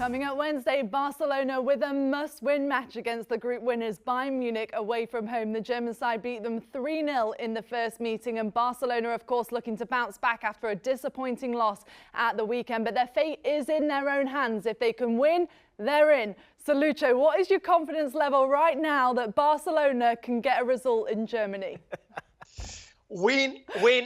Coming up Wednesday, Barcelona with a must-win match against the group winners Bayern Munich away from home. The German side beat them 3-0 in the first meeting, and Barcelona, of course, looking to bounce back after a disappointing loss at the weekend. But their fate is in their own hands. If they can win, they're in. So, Lucho, what is your confidence level right now that Barcelona can get a result in Germany? Win,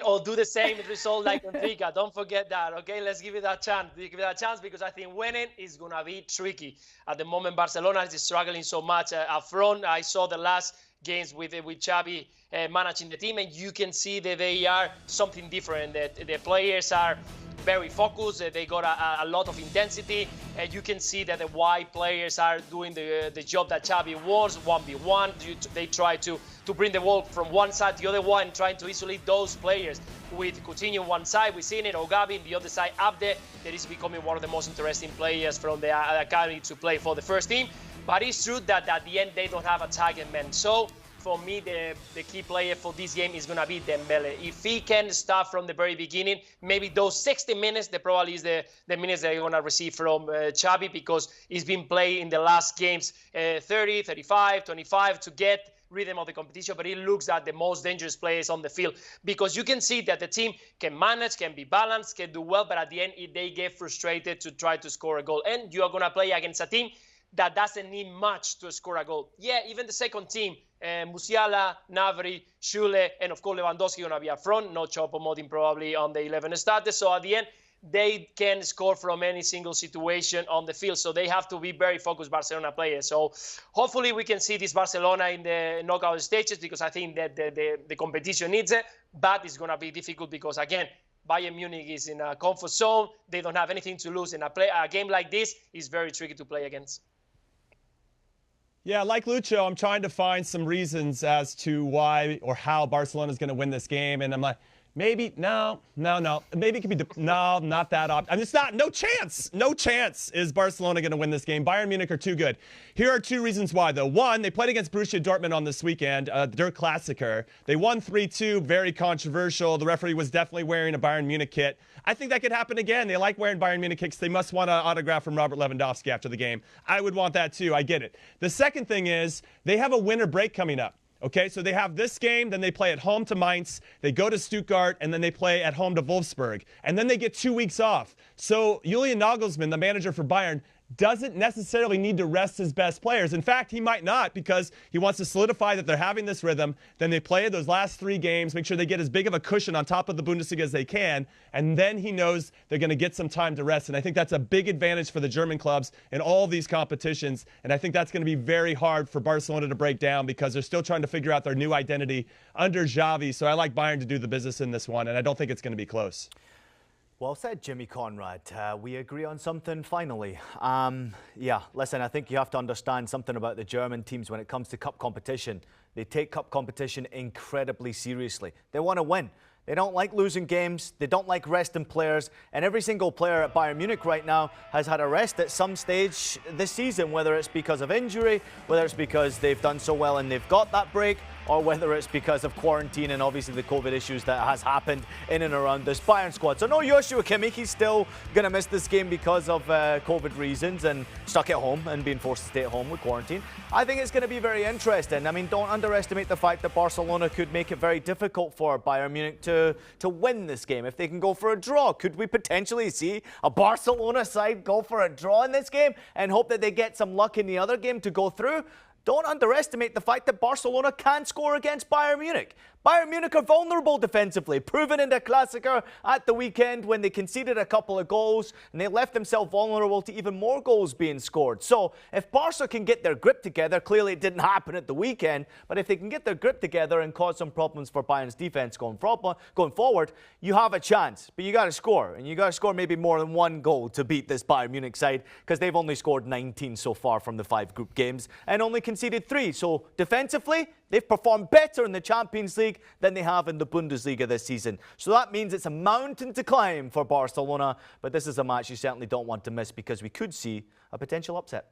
or do the same result like Benfica. Don't forget that, okay? Let's give it a chance. Give it a chance because I think winning is going to be tricky. At the moment, Barcelona is struggling so much up front. I saw the last games with Xavi managing the team, and you can see that they are something different. The players are very focused. They got a lot of intensity, and you can see that the white players are doing the job that Xavi wants, 1v1. They try to bring the ball from one side to the other one, trying to isolate those players. With Coutinho on one side, we've seen it, or Gavi the other side up there. That is becoming one of the most interesting players from the academy to play for the first team. But it's true that at the end they don't have a target man. So for me, the key player for this game is going to be Dembele. If he can start from the very beginning, maybe those 60 minutes, that probably is the minutes that you're going to receive from Xavi, because he's been playing in the last games 30, 35, 25 to get rhythm of the competition, but he looks at the most dangerous players on the field, because you can see that the team can manage, can be balanced, can do well, but at the end they get frustrated to try to score a goal. And you are going to play against a team that doesn't need much to score a goal. Yeah, even the second team, Musiala, Navri, Schule, and of course Lewandowski going to be up front, no Choupo-Moting probably on the 11 starters. So at the end, they can score from any single situation on the field. So they have to be very focused Barcelona players. So hopefully we can see this Barcelona in the knockout stages, because I think that the competition needs it. But it's going to be difficult because, again, Bayern Munich is in a comfort zone. They don't have anything to lose. In a game like this is very tricky to play against. Yeah, like Lucho, I'm trying to find some reasons as to why or how Barcelona is going to win this game. And I'm like, maybe, no. Maybe it could be, no, not that option. I'm just not, no chance is Barcelona going to win this game. Bayern Munich are too good. Here are two reasons why, though. One, they played against Borussia Dortmund on this weekend, Der Klassiker. They won 3-2, very controversial. The referee was definitely wearing a Bayern Munich kit. I think that could happen again. They like wearing Bayern Munich kits. They must want an autograph from Robert Lewandowski after the game. I would want that too. I get it. The second thing is they have a winter break coming up. Okay, so they have this game, then they play at home to Mainz, they go to Stuttgart, and then they play at home to Wolfsburg. And then they get 2 weeks off. So Julian Nagelsmann, the manager for Bayern, doesn't necessarily need to rest his best players. In fact, he might not, because he wants to solidify that they're having this rhythm. Then they play those last 3 games, make sure they get as big of a cushion on top of the Bundesliga as they can, and then he knows they're going to get some time to rest. And I think that's a big advantage for the German clubs in all these competitions, and I think that's going to be very hard for Barcelona to break down, because they're still trying to figure out their new identity under Xavi. So I like Bayern to do the business in this one, and I don't think it's going to be close. Well said, Jimmy Conrad. We agree on something finally. Yeah, listen, I think you have to understand something about the German teams when it comes to cup competition. They take cup competition incredibly seriously. They want to win. They don't like losing games. They don't like resting players. And every single player at Bayern Munich right now has had a rest at some stage this season, whether it's because of injury, whether it's because they've done so well and they've got that break, or whether it's because of quarantine and obviously the COVID issues that has happened in and around this Bayern squad. So no Joshua Kimmich, he's still going to miss this game because of COVID reasons and stuck at home and being forced to stay at home with quarantine. I think it's going to be very interesting. I mean, don't underestimate the fact that Barcelona could make it very difficult for Bayern Munich to win this game. If they can go for a draw, could we potentially see a Barcelona side go for a draw in this game and hope that they get some luck in the other game to go through? Don't underestimate the fact that Barcelona can score against Bayern Munich. Bayern Munich are vulnerable defensively, proven in the Klassiker at the weekend when they conceded a couple of goals and they left themselves vulnerable to even more goals being scored. So if Barca can get their grip together, clearly it didn't happen at the weekend, but if they can get their grip together and cause some problems for Bayern's defense going forward, you have a chance. But you got to score, and you got to score maybe more than 1 goal to beat this Bayern Munich side, because they've only scored 19 so far from the 5 group games and only conceded 3. So defensively, they've performed better in the Champions League than they have in the Bundesliga this season. So that means it's a mountain to climb for Barcelona, but this is a match you certainly don't want to miss, because we could see a potential upset.